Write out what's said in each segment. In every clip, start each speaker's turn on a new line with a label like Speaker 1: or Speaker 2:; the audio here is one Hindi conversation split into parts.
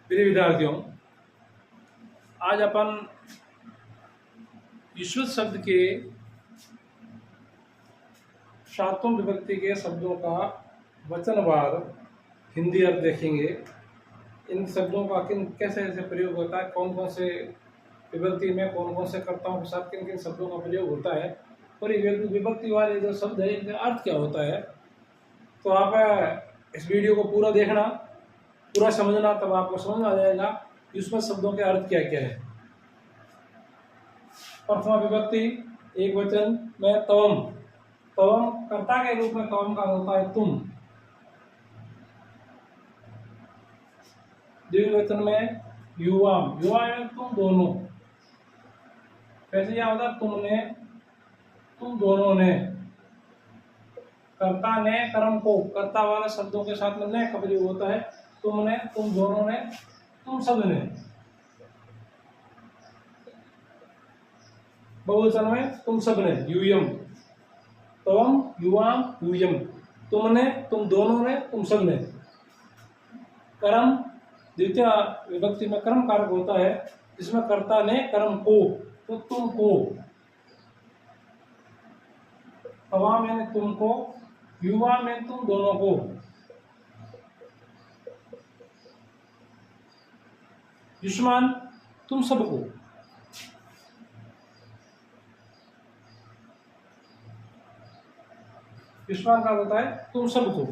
Speaker 1: प्रिय विद्यार्थियों, आज अपन ईश्वर शब्द के सातों विभक्ति के शब्दों का वचनवार हिंदी अर्थ देखेंगे। इन शब्दों का कैसे कैसे प्रयोग होता है, कौन कौन से विभक्ति में कौन कौन से कर्ताओं के साथ किन किन शब्दों का प्रयोग होता है और ये विभक्ति वाले जो शब्द है इनका अर्थ क्या होता है। तो आप इस वीडियो को पूरा देखना, पूरा समझना, तब आपको समझ में आ जाएगा कि उसमें शब्दों के अर्थ क्या क्या है। प्रथमा विभक्ति एक वचन में तवम, तवम कर्ता के रूप में तवम का होता है तुम। द्विवचन में युवाम, युवा में तुम दोनों। कैसे क्या होता है, तुमने, तुम दोनों ने। कर्ता ने कर्म को, कर्ता वाले शब्दों के साथ में ने का प्रयोग होता है। तुमने, तुम दोनों ने, तुम सब ने। बहुवचन में तुम सब ने, यूयम, तवम युवाम यूयम। तुमने, तुम दोनों ने, तुम सब ने। कर्म द्वितीय विभक्ति में कर्म कारक होता है, जिसमें कर्ता ने कर्म को, तो तुमको। तवा में तुमको, युवा में तुम दोनों को। युष्मान तुम सबको। युष्मान का होता है तुम सबको।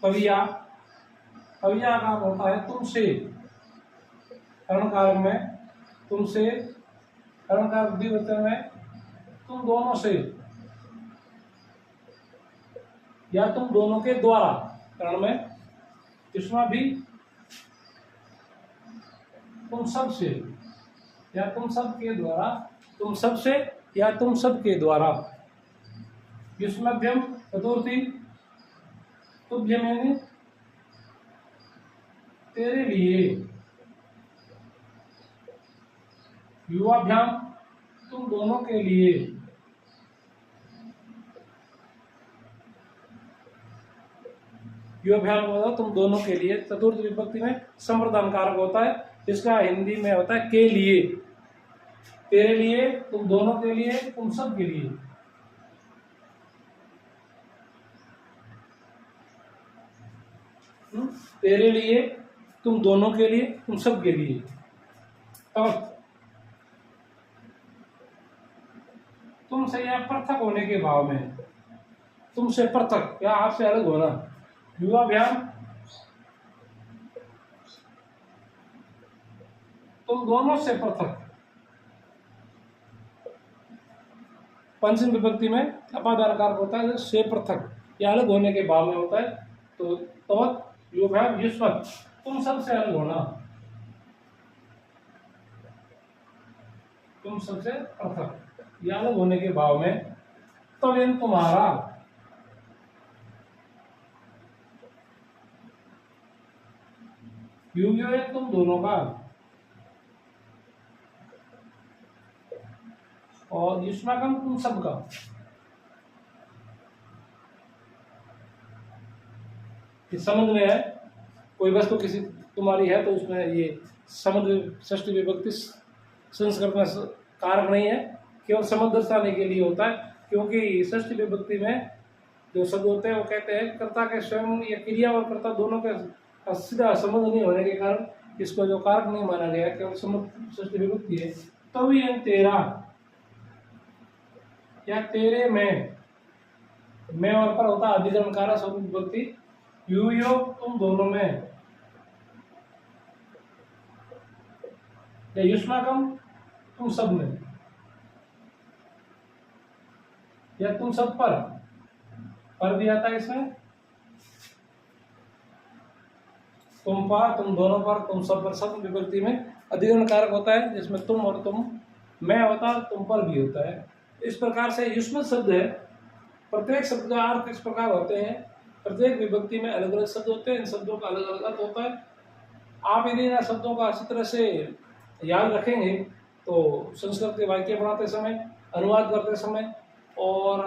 Speaker 1: कविया, कविया का होता है तुमसे। कर्णकारक में तुमसे, कर्णकारक द्विवचन में तुम दोनों से या तुम दोनों के द्वारा। कर्ण में युष्मा भी तुम सब से या तुम सब के द्वारा, तुम सब से या तुम सब के द्वारा। युष्मभ्यम चतुर्थी, तुभ्यम यानी तेरे लिए। युवाभ्याम तुम दोनों के लिए। युवाभ्याम होता तुम दोनों के लिए। चतुर्थ विभक्ति में संप्रदान कारक होता है, जिसका हिंदी में होता है के लिए। तेरे लिए, तुम दोनों के लिए, तुम सब के लिए। तेरे लिए, तुम दोनों के लिए, तुम सब के लिए। और तुमसे या पृथक होने के भाव में, तुमसे पृथक या आपसे अलग होना। युवाभ्याम तुम दोनों से पृथक। पंचम विभक्ति में अपादान कारक होता है, से पृथक या अलग होने के भाव में होता है। तो युवाभ्याम युष्मत् तुम सबसे अलग होना, तुम सबसे पृथक या अलग होने के भाव में। तवेन तुम्हारा, युव्यो तुम दोनों का। और युष्माकम तुम सबका। समुद्र में है, कोई वस्तु किसी तुम्हारी है तो उसमें ये समुद्र षष्ठी विभक्ति संस्कृत में कारक नहीं है, केवल समुद्र दर्शाने के लिए होता है। क्योंकि षष्ठी विभक्ति में जो शब्द होते हैं वो कहते हैं कर्ता के स्वयं या क्रिया और कर्ता दोनों के सीधा संबंध नहीं होने के कारण इसको जो कारक नहीं माना गया, केवल समुद्र षष्ठी विभक्ति है। तो ये तेरा या तेरे में और पर होता अधिकरण कारक शब्द विभक्ति। युयो तुम दोनों में, या युष्माकम तुम सब में, या तुम सब पर भी आता है इसमें। तुम पर, तुम दोनों पर, तुम सब पर, सब विभक्ति में अधिकरण कारक होता है, जिसमें तुम और तुम में होता है, तुम पर भी होता है। इस प्रकार से युष्मत् शब्द है। प्रत्येक शब्द का अर्थ इस प्रकार होते हैं, प्रत्येक विभक्ति में अलग अलग शब्द होते हैं, इन शब्दों का अलग अलग अर्थ होता है। आप यदि इन शब्दों का अच्छी तरह से याद रखेंगे तो संस्कृत के वाक्य बनाते समय, अनुवाद करते समय और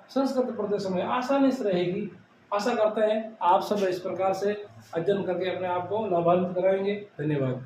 Speaker 1: संस्कृत पढ़ते समय आसानी से रहेगी। आशा करते हैं आप सब इस प्रकार से अध्ययन करके अपने आप को लाभान्वित कराएंगे। धन्यवाद।